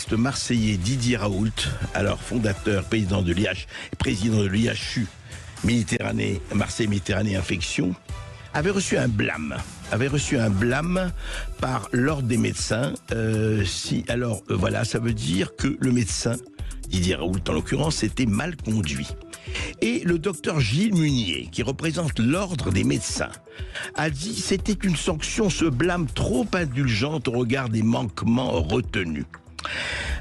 journaliste marseillais Didier Raoult, alors fondateur, président de l'IHU Marseille Méditerranée Infection, avait reçu un blâme par l'ordre des médecins. Voilà, ça veut dire que le médecin, Didier Raoult en l'occurrence, était mal conduit. Et le docteur Gilles Munier, qui représente l'ordre des médecins, a dit que c'était une sanction, ce blâme trop indulgente au regard des manquements retenus.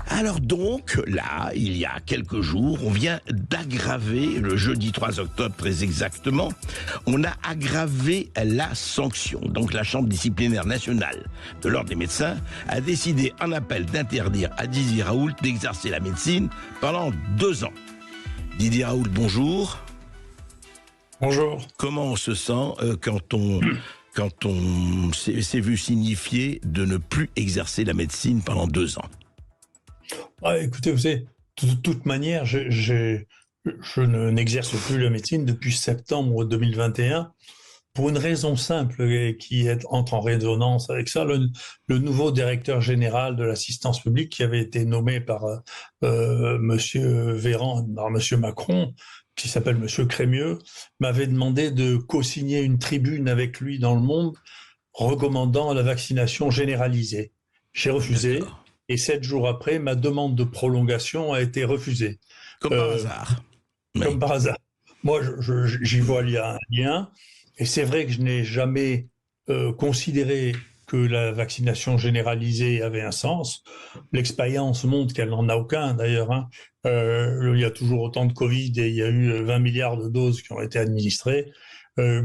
Alors donc, là, il y a quelques jours, on vient d'aggraver, le jeudi 3 octobre très exactement, on a aggravé la sanction. Donc la Chambre disciplinaire nationale de l'ordre des médecins a décidé en appel d'interdire à Didier Raoult d'exercer la médecine pendant 2 ans. Didier Raoult, bonjour. Bonjour. Comment on se sent quand on s'est vu signifier de ne plus exercer la médecine pendant 2 ans? Écoutez, vous savez, de toute manière, je n'exerce plus la médecine depuis septembre 2021 pour une raison simple et qui entre en résonance avec ça. Le nouveau directeur général de l'assistance publique qui avait été nommé par Monsieur Véran, par Monsieur Macron, qui s'appelle Monsieur Crémieux, m'avait demandé de co-signer une tribune avec lui dans Le Monde recommandant la vaccination généralisée. J'ai refusé. D'accord. Et 7 jours après, ma demande de prolongation a été refusée. Comme par hasard. Comme par hasard. Moi, j'y vois un lien. Et c'est vrai que je n'ai jamais considéré que la vaccination généralisée avait un sens. L'expérience montre qu'elle n'en a aucun, d'ailleurs. Il y a toujours autant de Covid et il y a eu 20 milliards de doses qui ont été administrées.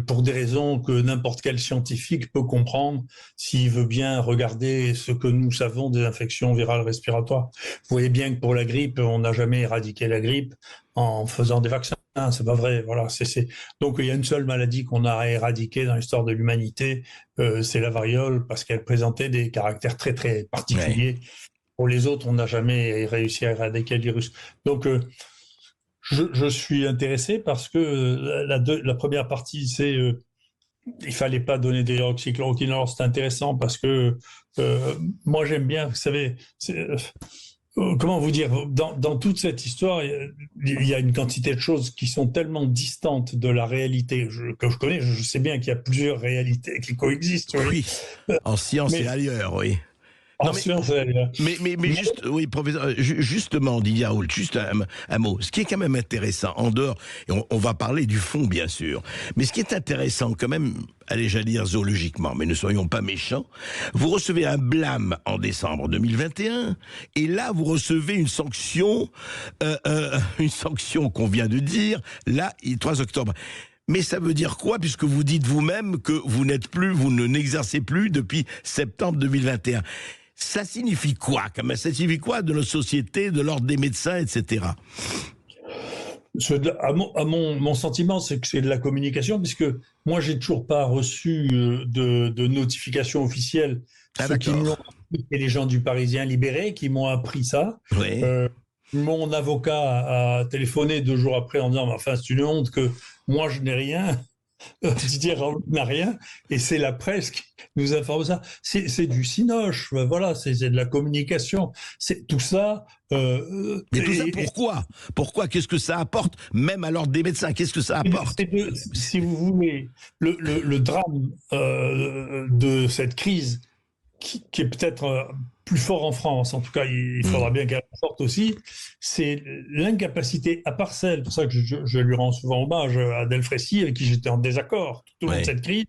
Pour des raisons que n'importe quel scientifique peut comprendre s'il veut bien regarder ce que nous savons des infections virales respiratoires. Vous voyez bien que pour la grippe, on n'a jamais éradiqué la grippe en faisant des vaccins. C'est pas vrai. Voilà. Donc il y a une seule maladie qu'on a éradiquée dans l'histoire de l'humanité, c'est la variole, parce qu'elle présentait des caractères très très particuliers. Ouais. Pour les autres, on n'a jamais réussi à éradiquer le virus. Donc je suis intéressé parce que la première partie, c'est il fallait pas donner d'hydroxychloroquine. Alors c'est intéressant parce que moi j'aime bien, vous savez, comment vous dire, dans toute cette histoire, il y a une quantité de choses qui sont tellement distantes de la réalité que je connais. Je sais bien qu'il y a plusieurs réalités qui coexistent. Oui, en science et ailleurs, oui. Non, mais juste, oui, professeur, justement, Didier Raoult, juste un mot. Ce qui est quand même intéressant, en dehors, et on va parler du fond, bien sûr, mais ce qui est intéressant quand même, allez, j'allais dire zoologiquement, mais ne soyons pas méchants, vous recevez un blâme en décembre 2021, et là, vous recevez une sanction qu'on vient de dire, là, 3 octobre. Mais ça veut dire quoi, puisque vous dites vous-même que vous n'exercez plus depuis septembre 2021? Ça signifie quoi, quand même? Ça signifie quoi de notre société, de l'ordre des médecins, etc.? Mon sentiment, c'est que c'est de la communication, puisque moi, j'ai toujours pas reçu de notification officielle. Ceux qui m'ont appris, et les gens du Parisien Libéré qui m'ont appris ça. Oui. Mon avocat a téléphoné 2 jours après en disant, enfin, c'est une honte que moi, je n'ai rien. Didier Raoult n'a rien, et c'est la presse qui nous informe ça. C'est du cinoche, voilà, c'est de la communication. C'est tout ça. Mais tout ça, pourquoi? Pourquoi? Qu'est-ce que ça apporte, même à l'ordre des médecins? Qu'est-ce que ça apporte? Si vous voulez, le drame de cette crise, qui est peut-être plus fort en France, en tout cas, il faudra bien qu'elle sorte aussi, c'est l'incapacité, à part celle, pour ça que je lui rends souvent hommage à Delfrécy, avec qui j'étais en désaccord tout au long de cette crise,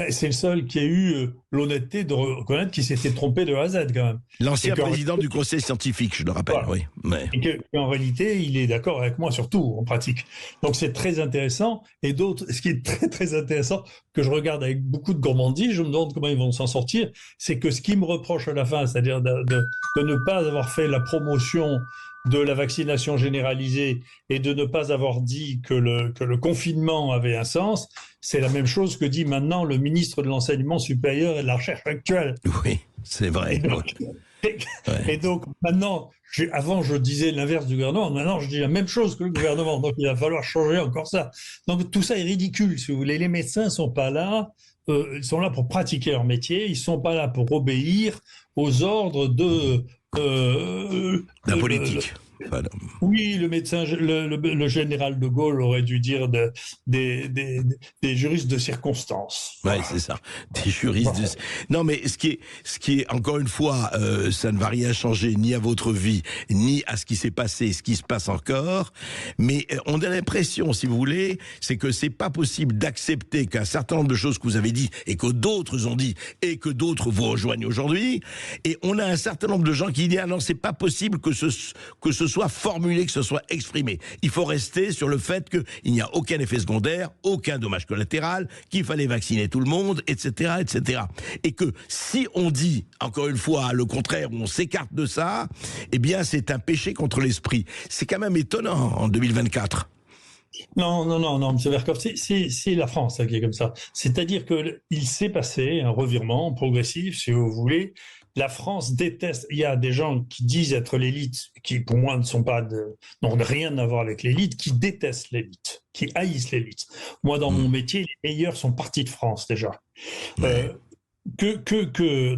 c'est le seul qui a eu l'honnêteté de reconnaître qu'il s'était trompé de A à Z, quand même. L'ancien président du conseil scientifique, je le rappelle, voilà. Oui. Ouais. Et qu'en réalité, il est d'accord avec moi sur tout, en pratique. Donc c'est très intéressant. Et ce qui est très très intéressant, que je regarde avec beaucoup de gourmandise, je me demande comment ils vont s'en sortir, c'est que ce qui me reproche à la fin, c'est-à-dire de ne pas avoir fait la promotion de la vaccination généralisée et de ne pas avoir dit que le confinement avait un sens, c'est la même chose que dit maintenant le ministre de l'Enseignement supérieur et de la Recherche actuelle. Oui, c'est vrai. Et donc maintenant, avant je disais l'inverse du gouvernement, maintenant je dis la même chose que le gouvernement, donc il va falloir changer encore ça. Donc tout ça est ridicule, si vous voulez. Les médecins sont pas là, ils sont là pour pratiquer leur métier, ils sont pas là pour obéir aux ordres médecin politique. Voilà. Oui, le médecin, le général de Gaulle aurait dû dire des juristes de circonstance. Ouais, c'est ça. Des juristes. Non, mais ce qui est encore une fois, ça ne va rien changer ni à votre vie, ni à ce qui s'est passé, ce qui se passe encore. Mais on a l'impression, si vous voulez, c'est que c'est pas possible d'accepter qu'un certain nombre de choses que vous avez dit et que d'autres ont dit et que d'autres vous rejoignent aujourd'hui. Et on a un certain nombre de gens qui disent ah non, c'est pas possible que ce soit formulé, que ce soit exprimé. Il faut rester sur le fait qu'il n'y a aucun effet secondaire, aucun dommage collatéral, qu'il fallait vacciner tout le monde, etc., etc. Et que si on dit, encore une fois, le contraire, on s'écarte de ça, eh bien, c'est un péché contre l'esprit. C'est quand même étonnant en 2024. Non, M. Verkov, c'est la France qui est comme ça. C'est-à-dire qu'il s'est passé un revirement progressif, si vous voulez. La France déteste. Il y a des gens qui disent être l'élite, qui pour moi n'ont rien à voir avec l'élite, qui détestent l'élite, qui haïssent l'élite. Moi, dans mon métier, les meilleurs sont partis de France déjà. Ouais. Que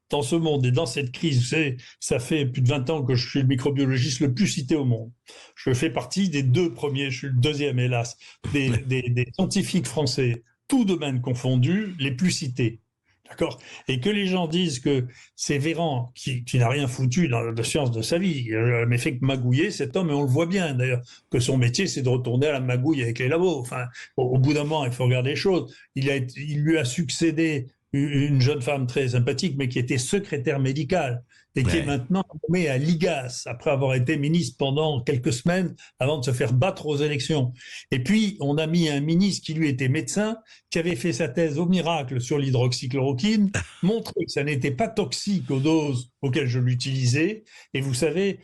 dans ce monde et dans cette crise, vous savez, ça fait plus de 20 ans que je suis le microbiologiste le plus cité au monde. Je fais partie des 2 premiers, je suis le 2e hélas, des scientifiques français, tous domaines confondus, les plus cités. D'accord. Et que les gens disent que c'est Véran qui n'a rien foutu dans la science de sa vie, il n'a jamais fait que magouiller cet homme, et on le voit bien d'ailleurs, que son métier c'est de retourner à la magouille avec les labos. Enfin, au bout d'un moment, il faut regarder les choses. Il lui a succédé une jeune femme très sympathique, mais qui était secrétaire médicale et qui est maintenant nommée à l'IGAS, après avoir été ministre pendant quelques semaines avant de se faire battre aux élections. Et puis, on a mis un ministre qui lui était médecin, qui avait fait sa thèse au miracle sur l'hydroxychloroquine, montré que ça n'était pas toxique aux doses auxquelles je l'utilisais. Et vous savez,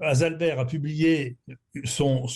Azalbert a publié son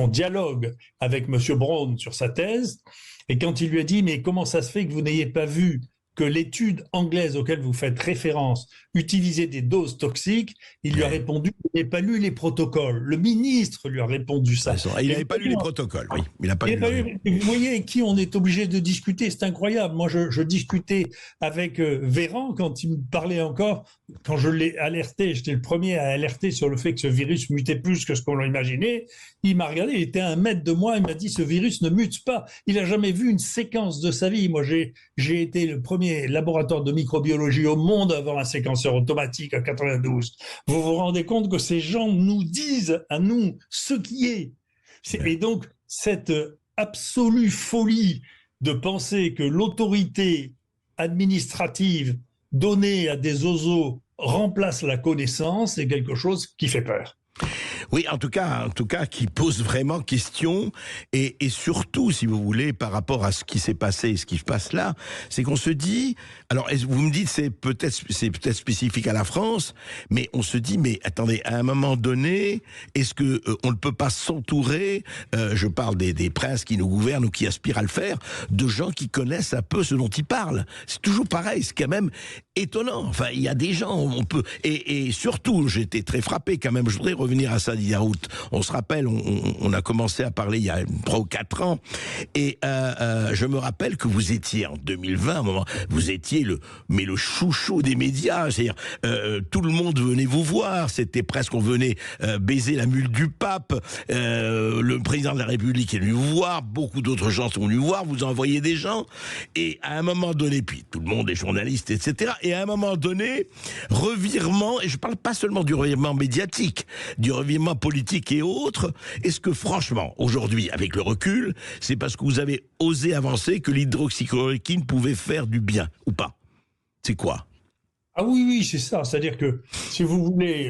dialogue avec M. Braun sur sa thèse, et quand il lui a dit « Mais comment ça se fait que vous n'ayez pas vu que l'étude anglaise auquel vous faites référence utilisait des doses toxiques », il lui a répondu « Vous n'avez pas lu les protocoles ». Le ministre lui a répondu ça. Il n'avait pas lu les protocoles, oui. Il n'a pas lu. Vous voyez avec qui on est obligé de discuter, c'est incroyable. Moi, je discutais avec Véran quand il me parlait encore, quand je l'ai alerté, j'étais le premier à alerter sur le fait que ce virus mutait plus que ce qu'on l'imaginait. Il m'a regardé, il était à 1 mètre de moi, il m'a dit « Ce virus ne mute pas ». Il n'a jamais vu une séquence de sa vie. Moi, j'ai été le premier laboratoire de microbiologie au monde à avoir un séquenceur automatique en 92. Vous vous rendez compte que ces gens nous disent à nous ce qui est. Et donc, cette absolue folie de penser que l'autorité administrative donnée à des oiseaux remplace la connaissance est quelque chose qui fait peur. Oui, en tout cas, qui pose vraiment question, et surtout, si vous voulez, par rapport à ce qui s'est passé et ce qui se passe là, c'est qu'on se dit, alors vous me dites c'est peut-être spécifique à la France, mais on se dit, mais attendez, à un moment donné, est-ce que on ne peut pas s'entourer, je parle des princes qui nous gouvernent ou qui aspirent à le faire, de gens qui connaissent un peu ce dont ils parlent. C'est toujours pareil, c'est quand même étonnant. Enfin, il y a des gens, on peut, et surtout, j'étais très frappé quand même, je voudrais revenir à ça, Didier Raoult. On se rappelle, on a commencé à parler il y a 3 ou 4 ans, et je me rappelle que vous étiez en 2020, à un moment, vous étiez le chouchou des médias, c'est-à-dire tout le monde venait vous voir, c'était presque, on venait baiser la mule du pape, le président de la République est venu vous voir, beaucoup d'autres gens sont venus vous voir, vous envoyez des gens, et à un moment donné, puis tout le monde est journaliste, etc., et à un moment donné, revirement, et je parle pas seulement du revirement médiatique, du revirement politique et autres. Est-ce que franchement, aujourd'hui, avec le recul, c'est parce que vous avez osé avancer que l'hydroxychloroquine pouvait faire du bien, ou pas? C'est quoi? Ah oui, c'est ça. C'est-à-dire que, si vous voulez,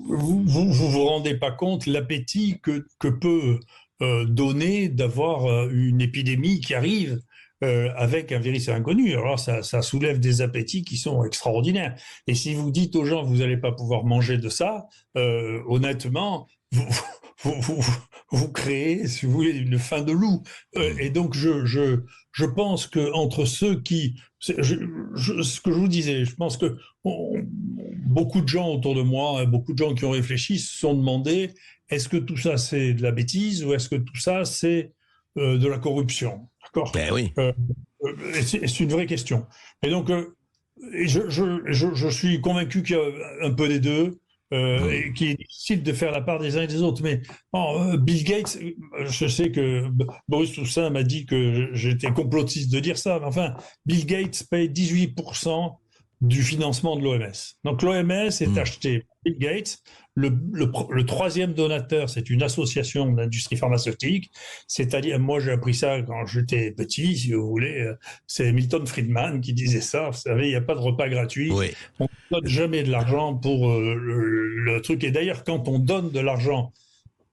vous rendez pas compte l'appétit que peut donner d'avoir une épidémie qui arrive avec un virus inconnu. Alors ça soulève des appétits qui sont extraordinaires. Et si vous dites aux gens vous n'allez pas pouvoir manger de ça, honnêtement, vous créez, si vous voulez, une faim de loup. Et donc je pense que entre ceux qui, ce que je vous disais, je pense que beaucoup de gens autour de moi, beaucoup de gens qui ont réfléchi, se sont demandé est-ce que tout ça c'est de la bêtise ou est-ce que tout ça c'est de la corruption? D'accord. Ben oui. C'est une vraie question. Et donc, je suis convaincu qu'il y a un peu des deux. et qu'il est difficile de faire la part des uns et des autres. Mais Bill Gates, je sais que Boris Toussaint m'a dit que j'étais complotiste de dire ça, mais enfin, Bill Gates paye 18% du financement de l'OMS. Donc l'OMS est acheté par Bill Gates. Le troisième donateur, c'est une association d'industrie pharmaceutique, c'est-à-dire, moi j'ai appris ça quand j'étais petit, si vous voulez, c'est Milton Friedman qui disait ça, vous savez, il n'y a pas de repas gratuit, on ne donne jamais de l'argent pour le truc, et d'ailleurs quand on donne de l'argent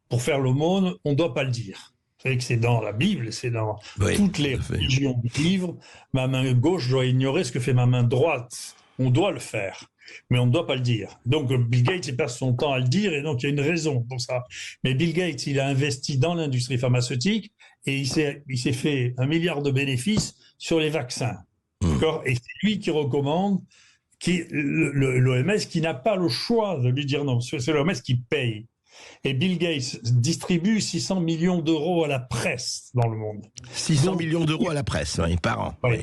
pour faire l'aumône, on ne doit pas le dire. Vous savez que c'est dans la Bible, c'est dans toutes les religions du livre, ma main gauche doit ignorer ce que fait ma main droite, on doit le faire. Mais on ne doit pas le dire. Donc Bill Gates, il passe son temps à le dire, et donc il y a une raison pour ça. Mais Bill Gates, il a investi dans l'industrie pharmaceutique et il s'est fait 1 milliard de bénéfices sur les vaccins. D'accord ? Et c'est lui qui recommande l'OMS, qui n'a pas le choix de lui dire non. C'est l'OMS qui paye. Et Bill Gates distribue 600 millions d'euros à la presse dans le monde. 600 millions d'euros à la presse, par an. Oui.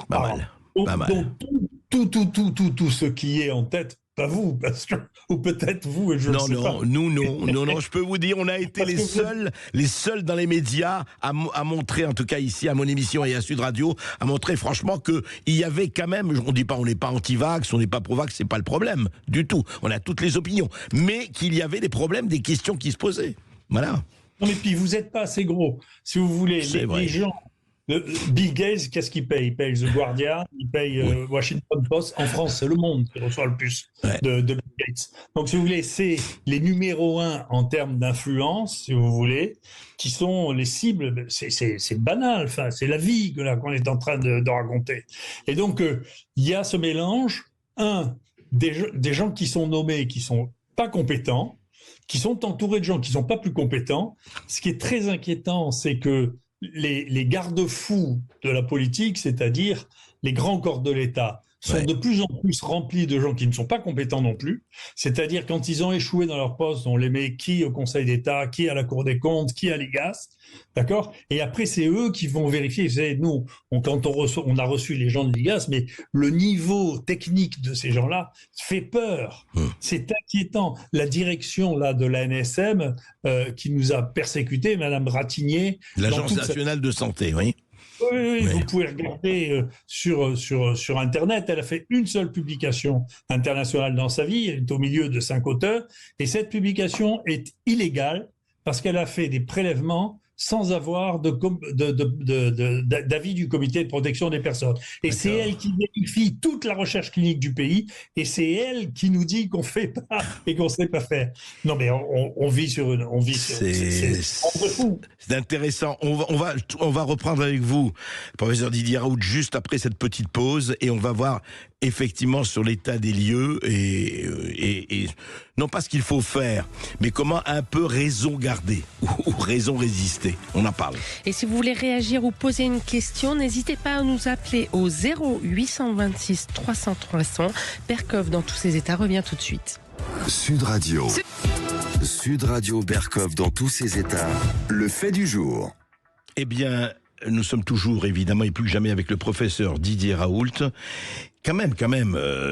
Pas mal. Donc, tout ce qui est en tête, pas vous, parce que, ou peut-être vous, et je ne sais pas. Non, je peux vous dire, on a été les seuls dans les médias à montrer, en tout cas ici, à mon émission et à Sud Radio, à montrer franchement qu'il y avait quand même, on dit pas, on n'est pas anti-vax, on n'est pas pro-vax, c'est pas le problème, du tout. On a toutes les opinions. Mais qu'il y avait des problèmes, des questions qui se posaient. Voilà. Non, mais puis vous n'êtes pas assez gros. Si vous voulez, les gens... Bill Gates, qu'est-ce qu'il paye ? Il paye The Guardian, il paye Washington Post. En France, c'est Le Monde qui reçoit le plus de Bill Gates. Donc, si vous voulez, c'est les numéros 1 en termes d'influence, si vous voulez, qui sont les cibles. C'est banal, enfin, c'est la vie qu'on est en train de raconter. Et donc, il y a ce mélange, des gens qui sont nommés, qui sont pas compétents, qui sont entourés de gens qui sont pas plus compétents. Ce qui est très inquiétant, c'est que les garde-fous de la politique, c'est-à-dire les grands corps de l'État, sont de plus en plus remplis de gens qui ne sont pas compétents non plus. C'est-à-dire quand ils ont échoué dans leur poste, on les met qui au Conseil d'État, qui à la Cour des comptes, qui à l'IGAS, d'accord ? Et après, c'est eux qui vont vérifier. Vous savez, nous, quand on a reçu les gens de l'IGAS, mais le niveau technique de ces gens-là fait peur. C'est inquiétant. La direction là de l'ANSM qui nous a persécutés, Madame Ratignier, l'Agence nationale de santé, oui. Oui, vous pouvez regarder sur Internet. Elle a fait une seule publication internationale dans sa vie. Elle est au milieu de 5 auteurs. Et cette publication est illégale parce qu'elle a fait des prélèvements sans avoir d'avis du comité de protection des personnes. Et c'est elle qui vérifie toute la recherche clinique du pays, et c'est elle qui nous dit qu'on fait pas et qu'on sait pas faire. Non, mais on vit sur une... C'est intéressant. On va reprendre avec vous, professeur Didier Raoult, juste après cette petite pause, et on va voir effectivement sur l'état des lieux et non pas ce qu'il faut faire, mais comment un peu raison garder ou raison résister. On en parle. Et si vous voulez réagir ou poser une question, n'hésitez pas à nous appeler au 0826 300 300. Berkov dans tous ses états revient tout de suite. Sud Radio. Sud Radio Berkov dans tous ses états. Le fait du jour. Eh bien, nous sommes toujours, évidemment, et plus que jamais avec le professeur Didier Raoult. Quand même,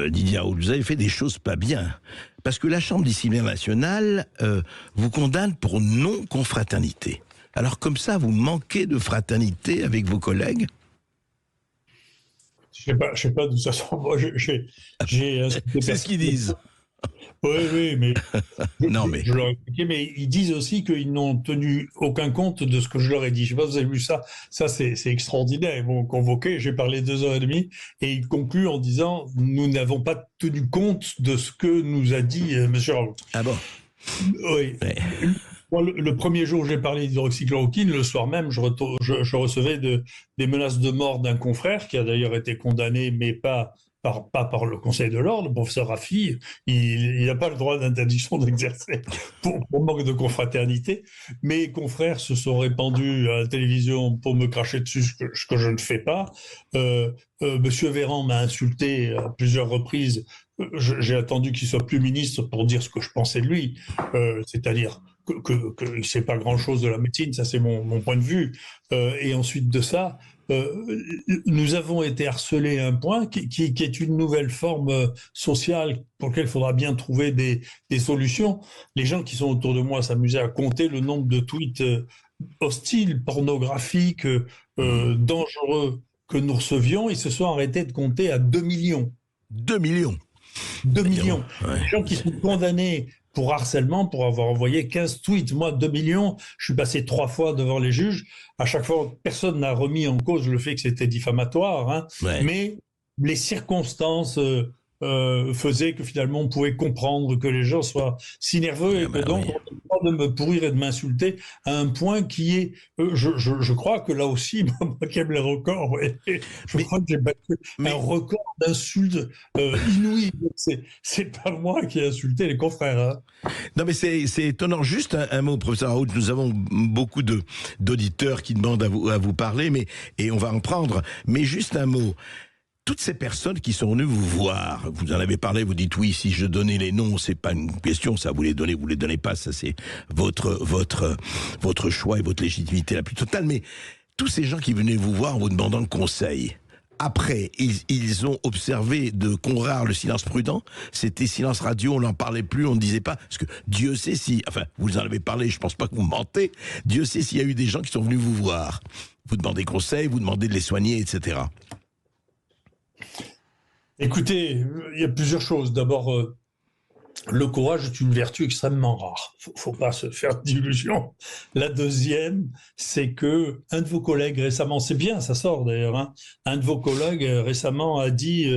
Didier Raoult, vous avez fait des choses pas bien. Parce que la Chambre disciplinaire nationale vous condamne pour non-confraternité. Alors comme ça, vous manquez de fraternité avec vos collègues ? Je sais pas d'où ça sort. Moi, c'est ce qu'ils disent. Oui, mais non, mais je leur ai expliqué, mais ils disent aussi qu'ils n'ont tenu aucun compte de ce que je leur ai dit. Je ne sais pas si vous avez vu ça. Ça, c'est extraordinaire. Ils m'ont convoqué, j'ai parlé 2h30, et ils concluent en disant « Nous n'avons pas tenu compte de ce que nous a dit M. Raoult. » Ah bon ? Oui. Ouais. Moi, le premier jour où j'ai parlé d'hydroxychloroquine, le soir même, je recevais des menaces de mort d'un confrère qui a d'ailleurs été condamné, mais pas par le Conseil de l'Ordre. Le professeur Raffi, il n'a pas le droit d'interdiction d'exercer pour manque de confraternité. Mes confrères se sont répandus à la télévision pour me cracher dessus, ce que je ne fais pas. Monsieur Véran m'a insulté à plusieurs reprises. J'ai attendu qu'il soit plus ministre pour dire ce que je pensais de lui, c'est-à-dire que c'est pas grand-chose de la médecine, ça c'est mon point de vue. Et ensuite de ça, nous avons été harcelés à un point qui est une nouvelle forme sociale pour laquelle il faudra bien trouver des solutions. Les gens qui sont autour de moi s'amusaient à compter le nombre de tweets hostiles, pornographiques, dangereux que nous recevions. Ils se sont arrêtés de compter à 2 millions. 2 millions. 2 millions. Ouais. Les gens qui sont condamnés pour harcèlement, pour avoir envoyé 15 tweets. Moi, 2 millions, je suis passé 3 fois devant les juges. À chaque fois, personne n'a remis en cause le fait que c'était diffamatoire. Hein. Ouais. Mais les circonstances faisaient que finalement, on pouvait comprendre que les gens soient si nerveux et que donc, on a le droit de me pourrir et de m'insulter à un point qui est... je crois que là aussi, moi qui aime les records, je crois que j'ai battu un record d'insultes inouïs. C'est pas moi qui ai insulté les confrères. Hein. Non mais c'est étonnant. Juste un mot, professeur Raoult, nous avons beaucoup d'auditeurs qui demandent à vous parler, et on va en prendre. Mais juste un mot. Toutes ces personnes qui sont venues vous voir, vous en avez parlé, vous dites oui, si je donnais les noms, c'est pas une question, ça vous les donnez pas, ça c'est votre choix et votre légitimité la plus totale. Mais tous ces gens qui venaient vous voir en vous demandant conseil, après, ils ont observé de Conrart le silence prudent, c'était silence radio, on n'en parlait plus, on ne disait pas, parce que Dieu sait si, enfin, vous en avez parlé, je pense pas que vous mentez, Dieu sait s'il y a eu des gens qui sont venus vous voir, vous demandez conseil, vous demandez de les soigner, etc. Écoutez, il y a plusieurs choses. D'abord, le courage est une vertu extrêmement rare. Faut pas se faire d'illusions. La deuxième, c'est que un de vos collègues récemment, c'est bien, ça sort d'ailleurs, hein, un de vos collègues récemment a dit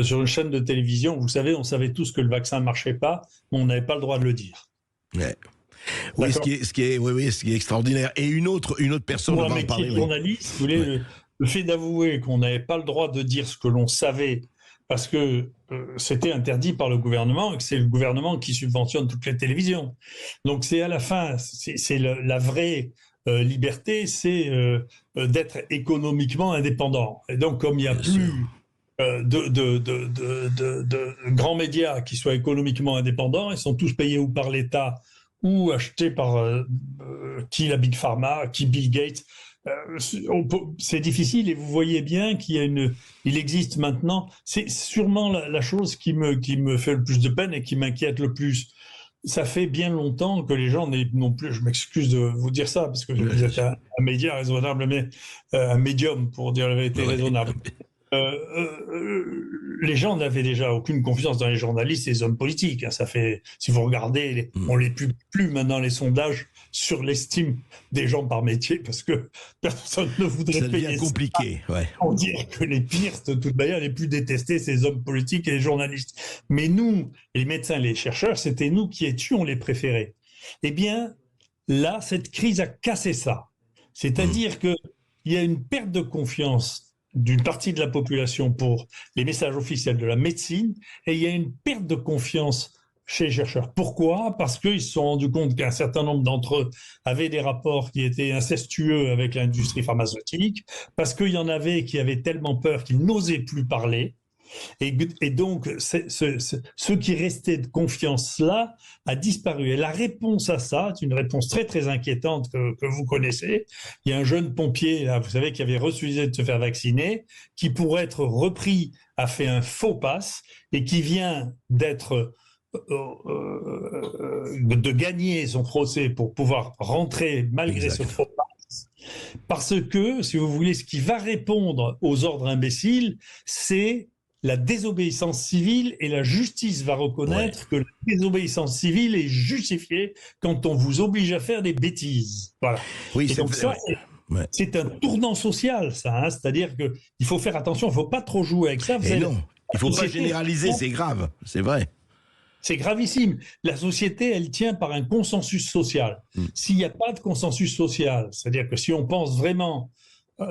sur une chaîne de télévision, vous savez, on savait tous que le vaccin ne marchait pas, mais on n'avait pas le droit de le dire. Ouais. Oui, ce qui est extraordinaire. Et une autre personne, Moi, on va en parler. Journaliste, vous voulez, le fait d'avouer qu'on n'avait pas le droit de dire ce que l'on savait parce que c'était interdit par le gouvernement et que c'est le gouvernement qui subventionne toutes les télévisions. Donc c'est à la fin, c'est la vraie liberté, c'est d'être économiquement indépendant. Et donc comme il n'y a plus de grands médias qui soient économiquement indépendants, ils sont tous payés ou par l'État ou achetés par qui la Big Pharma, qui Bill Gates. C'est difficile et vous voyez bien il existe maintenant. C'est sûrement la chose qui me fait le plus de peine et qui m'inquiète le plus. Ça fait bien longtemps que les gens non plus, je m'excuse de vous dire ça parce que vous êtes un média raisonnable, mais un médium pour dire la vérité raisonnable. Les gens n'avaient déjà aucune confiance dans les journalistes et les hommes politiques. Ça fait, si vous regardez, on les publie plus maintenant les sondages sur l'estime des gens par métier parce que personne ne voudrait payer. Ça devient compliqué. Ouais. On dirait que les pires, de toute manière, les plus détestés, c'est les hommes politiques et les journalistes. Mais nous, les médecins, les chercheurs, c'était nous qui étions les préférés. Eh bien, là, cette crise a cassé ça. C'est-à-dire qu'il y a une perte de confiance d'une partie de la population pour les messages officiels de la médecine, et il y a une perte de confiance chez les chercheurs. Pourquoi ? Parce qu'ils se sont rendus compte qu'un certain nombre d'entre eux avaient des rapports qui étaient incestueux avec l'industrie pharmaceutique, parce qu'il y en avait qui avaient tellement peur qu'ils n'osaient plus parler, et donc ce qui restait de confiance-là a disparu. Et la réponse à ça, c'est une réponse très très inquiétante que vous connaissez. Il y a un jeune pompier, là, vous savez, qui avait refusé de se faire vacciner, qui pour être repris a fait un faux pass et qui vient de gagner son procès pour pouvoir rentrer malgré ce faux pass. Parce que, si vous voulez, ce qui va répondre aux ordres imbéciles, c'est la désobéissance civile, et la justice va reconnaître que la désobéissance civile est justifiée quand on vous oblige à faire des bêtises. Voilà. Oui, donc ça, c'est un tournant social, ça. Hein, c'est-à-dire qu'il faut faire attention, il ne faut pas trop jouer avec ça. Non, il ne faut pas généraliser, c'est grave, c'est vrai. C'est gravissime. La société, elle tient par un consensus social. S'il n'y a pas de consensus social, c'est-à-dire que si on pense vraiment...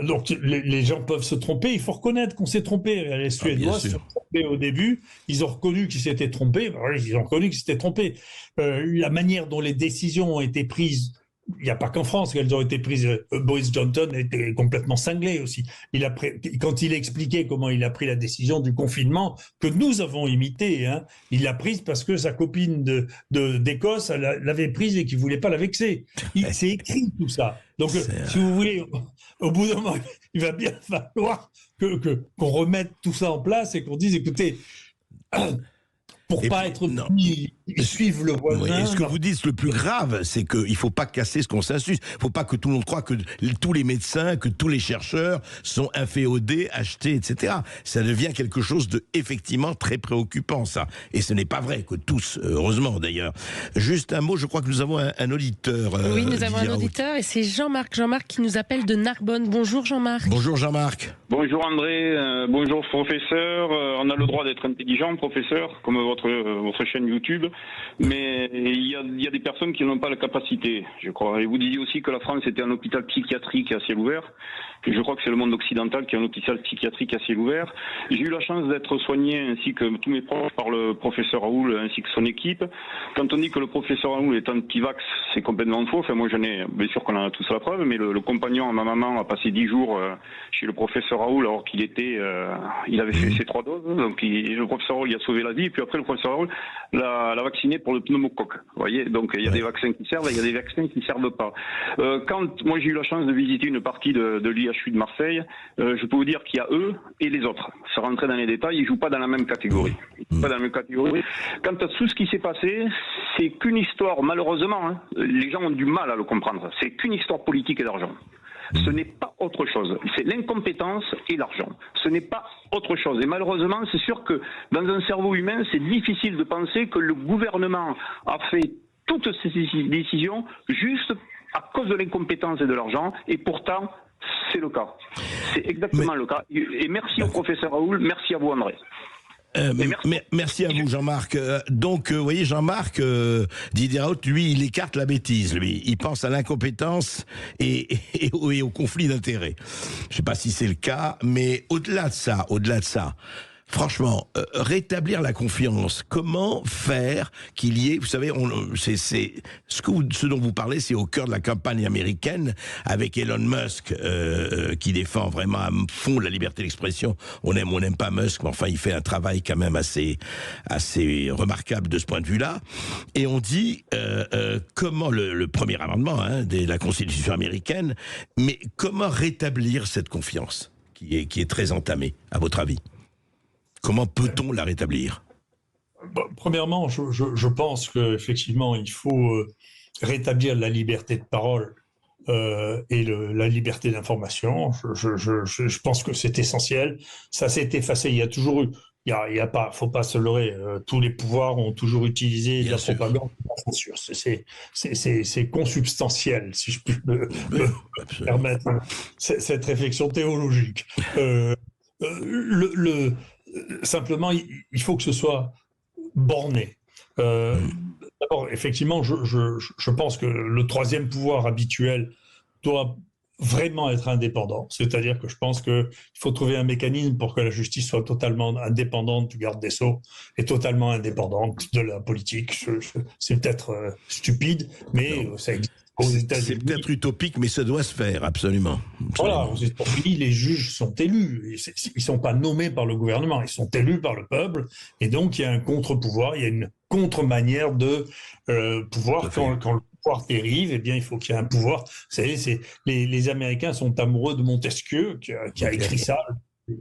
Donc les gens peuvent se tromper, il faut reconnaître qu'on s'est trompé. Les Suédois se sont trompés au début, ils ont reconnu qu'ils s'étaient trompés, ils ont reconnu qu'ils s'étaient trompés. La manière dont les décisions ont été prises il n'y a pas qu'en France qu'elles ont été prises. Boris Johnson était complètement cinglé aussi. Quand il expliquait comment il a pris la décision du confinement, que nous avons imité, hein, il l'a prise parce que sa copine d'Écosse l'avait prise et qu'il ne voulait pas la vexer. C'est écrit tout ça. Donc, si vous voulez, au bout d'un moment, il va bien falloir qu'on remette tout ça en place et qu'on dise, écoutez, pour ne pas être suivre le voisin. Oui, et ce que vous dites, le plus grave, c'est qu'il ne faut pas casser ce consensus. Il ne faut pas que tout le monde croie que tous les médecins, que tous les chercheurs sont inféodés, achetés, etc. Ça devient quelque chose de effectivement très préoccupant, ça. Et ce n'est pas vrai que tous, heureusement d'ailleurs. Juste un mot, je crois que nous avons un auditeur. Oui, nous avons un auditeur et c'est Jean-Marc. Jean-Marc qui nous appelle de Narbonne. Bonjour Jean-Marc. Bonjour Jean-Marc. Bonjour André, bonjour professeur. On a le droit d'être intelligent, professeur, comme votre chaîne YouTube. Mais il y a des personnes qui n'ont pas la capacité, je crois. Et vous disiez aussi que la France était un hôpital psychiatrique à ciel ouvert. Je crois que c'est le monde occidental qui est un hôpital psychiatrique à ciel ouvert. J'ai eu la chance d'être soigné, ainsi que tous mes proches, par le professeur Raoul, ainsi que son équipe. Quand on dit que le professeur Raoul est anti-vax, c'est complètement faux. Enfin, moi, bien sûr qu'on en a tous la preuve, mais le compagnon à ma maman a passé 10 jours chez le professeur Raoul, alors qu'il il avait fait ses 3 doses. Donc, le professeur Raoul, il a sauvé la vie. Et puis après, le professeur Raoul l'a vacciné pour le pneumocoque. Vous voyez, donc il y a des vaccins qui servent, et il y a des vaccins qui ne servent pas. Quand moi j'ai eu la chance de visiter une partie de l'IHU de Marseille, je peux vous dire qu'il y a eux et les autres. Sans rentrer dans les détails, ils ne jouent pas dans la même catégorie. Pas dans la même catégorie. Quant à tout ce qui s'est passé, c'est qu'une histoire, malheureusement, hein, les gens ont du mal à le comprendre, c'est qu'une histoire politique et d'argent. Ce n'est pas autre chose. C'est l'incompétence et l'argent. Ce n'est pas autre chose. Et malheureusement, c'est sûr que dans un cerveau humain, c'est difficile de penser que le gouvernement a fait toutes ces décisions juste à cause de l'incompétence et de l'argent. Et pourtant, c'est le cas. C'est exactement le cas. Et merci au professeur Raoul, merci à vous André. Merci à vous Jean-Marc. Donc, vous voyez, Jean-Marc, Didier Raoult, lui, il écarte la bêtise. Lui, il pense à l'incompétence et au conflit d'intérêts. Je ne sais pas si c'est le cas, mais au-delà de ça, franchement, rétablir la confiance, comment faire qu'il y ait, vous savez, ce dont vous parlez, c'est au cœur de la campagne américaine, avec Elon Musk, qui défend vraiment à fond la liberté d'expression. On aime ou on n'aime pas Musk, mais enfin, il fait un travail quand même assez remarquable de ce point de vue-là. Et on dit, comment le premier amendement de la Constitution américaine, mais comment rétablir cette confiance qui est très entamée, à votre avis? Comment peut-on la rétablir? Premièrement, je pense qu'effectivement, il faut rétablir la liberté de parole et la liberté d'information. Je pense que c'est essentiel. Ça s'est effacé. Il y a toujours eu. Faut pas se leurrer. Tous les pouvoirs ont toujours utilisé de la propagande et de la censure. C'est consubstantiel, si je puis me permettre cette réflexion théologique. Simplement, il faut que ce soit borné. D'abord, effectivement, je pense que le troisième pouvoir habituel doit vraiment être indépendant. C'est-à-dire que je pense qu'il faut trouver un mécanisme pour que la justice soit totalement indépendante du garde des Sceaux et totalement indépendante de la politique. C'est peut-être stupide, mais ça existe. C'est peut-être utopique, mais ça doit se faire, absolument. Voilà, aux États-Unis, les juges sont élus. Ils ne sont pas nommés par le gouvernement, ils sont élus par le peuple. Et donc, il y a un contre-pouvoir, il y a une contre-manière de pouvoir. Quand le pouvoir dérive, eh bien, il faut qu'il y ait un pouvoir. Vous savez, les Américains sont amoureux de Montesquieu, qui a écrit ça,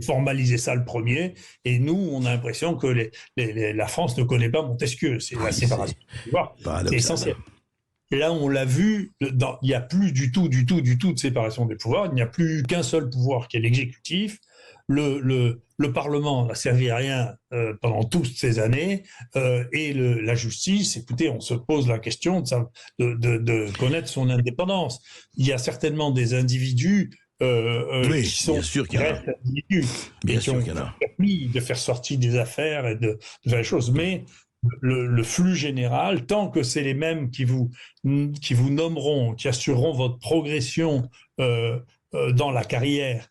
formalisé ça le premier. Et nous, on a l'impression que la France ne connaît pas Montesquieu. C'est la séparation du pouvoir. C'est essentiel. Et là, on l'a vu, il n'y a plus du tout de séparation des pouvoirs. Il n'y a plus qu'un seul pouvoir qui est l'exécutif. Le Parlement n'a servi à rien pendant toutes ces années. Et la justice, écoutez, on se pose la question de connaître son indépendance. Il y a certainement des individus qui sont restent individus. Bien sûr qu'il y en a. Permis de faire sortir des affaires et de faire des choses. Mais le flux général, tant que c'est les mêmes qui vous nommeront, qui assureront votre progression dans la carrière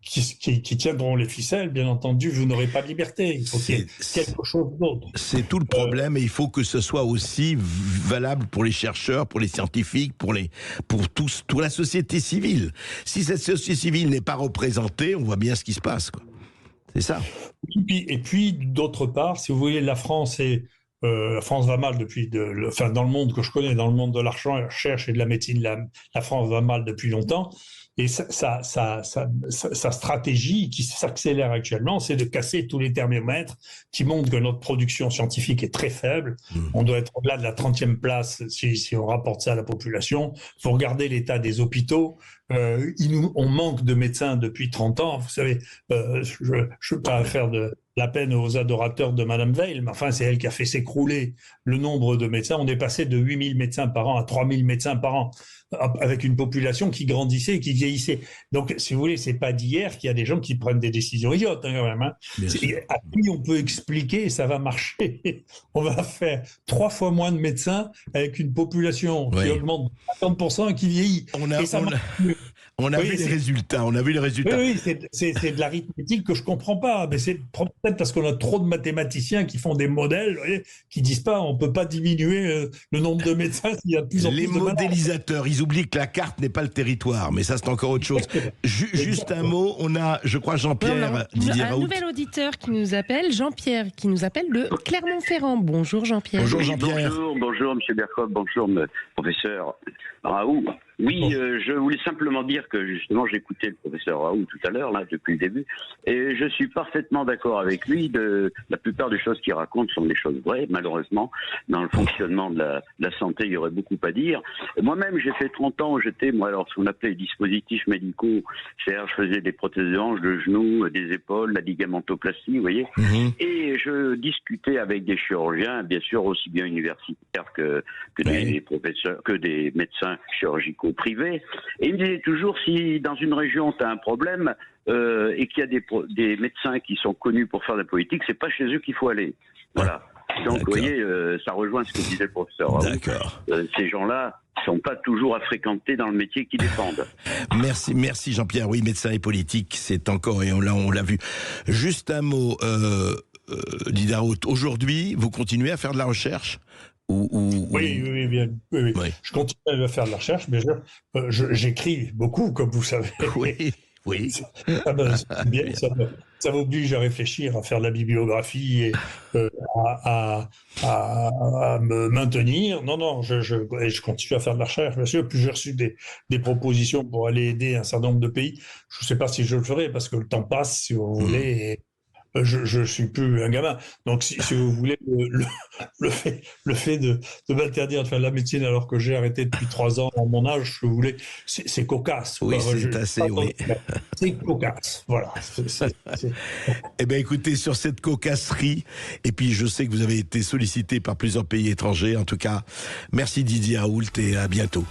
qui tiendront les ficelles, bien entendu, vous n'aurez pas de liberté. Il faut qu'il y ait quelque chose d'autre. C'est tout le problème, et il faut que ce soit aussi valable pour les chercheurs, pour les scientifiques, pour la société civile. Si cette société civile n'est pas représentée, on voit bien ce qui se passe, quoi. C'est ça. Et puis, d'autre part, si vous voyez, la France va mal depuis, dans le monde que je connais, dans le monde de la recherche et de la médecine, la France va mal depuis longtemps. Et sa stratégie qui s'accélère actuellement, c'est de casser tous les thermomètres qui montrent que notre production scientifique est très faible. On doit être au-delà de la 30e place si on rapporte ça à la population. Il faut regarder l'état des hôpitaux. On manque de médecins depuis 30 ans. Vous savez, je ne veux pas faire de la peine aux adorateurs de Madame Veil, mais enfin, c'est elle qui a fait s'écrouler le nombre de médecins. On est passé de 8000 médecins par an à 3000 médecins par an, avec une population qui grandissait et qui vieillissait. Donc, si vous voulez, c'est pas d'hier qu'il y a des gens qui prennent des décisions idiotes, quand même. Hein. À qui on peut expliquer, ça va marcher. On va faire 3 fois moins de médecins avec une population qui augmente de 50% et qui vieillit. On a vu les résultats. Oui, c'est de l'arithmétique que je comprends pas. Mais c'est peut-être parce qu'on a trop de mathématiciens qui font des modèles, vous voyez, qui disent pas on peut pas diminuer le nombre de médecins s'il y a de plus en plus de malades. Les modélisateurs, ils oublient que la carte n'est pas le territoire, mais ça c'est encore autre chose. Juste un mot, on a, je crois, Jean-Pierre Didier Raoult. Un nouvel auditeur qui nous appelle, Jean-Pierre, qui nous appelle de Clermont-Ferrand. Bonjour Jean-Pierre. Bonjour Jean-Pierre. Bonjour Monsieur Berkov, bonjour professeur Raoult. Oui, je voulais simplement dire que justement j'écoutais le professeur Raoult tout à l'heure, là, depuis le début, et je suis parfaitement d'accord avec lui. La plupart des choses qu'il raconte sont des choses vraies. Malheureusement, dans le fonctionnement de la santé, il y aurait beaucoup à dire. Moi-même, j'ai fait 30 ans où j'étais, ce qu'on appelait les dispositifs médicaux. C'est-à-dire, je faisais des prothèses de hanches, de genoux, des épaules, la ligamentoplastie, vous voyez. Et je discutais avec des chirurgiens, bien sûr aussi bien universitaires que des professeurs, que des médecins chirurgicaux privés, et il me disait toujours, si dans une région tu as un problème et qu'il y a des médecins qui sont connus pour faire de la politique, c'est pas chez eux qu'il faut aller. Voilà. Donc vous voyez, ça rejoint ce que disait le professeur Raoult. D'accord. Ces gens-là sont pas toujours à fréquenter dans le métier qu'ils défendent. Merci Jean-Pierre. Oui, médecin et politique, c'est encore, et on l'a vu. Juste un mot, Didier Raoult. Aujourd'hui, vous continuez à faire de la recherche? Oui. Je continue à faire de la recherche, mais j'écris beaucoup, comme vous savez. Oui. Ça m'oblige à réfléchir, à faire de la bibliographie et à me maintenir. Non, je continue à faire de la recherche, bien sûr. Puis j'ai reçu des propositions pour aller aider un certain nombre de pays. Je ne sais pas si je le ferai, parce que le temps passe, si vous voulez. Et je suis plus un gamin. Donc, si vous voulez, le fait de m'interdire de faire de la médecine alors que j'ai arrêté depuis 3 ans à mon âge, si vous voulez, c'est cocasse. Oui, c'est cocasse. Voilà. Eh bien, écoutez, sur cette cocasserie, et puis je sais que vous avez été sollicité par plusieurs pays étrangers. En tout cas, merci Didier Raoult et à bientôt.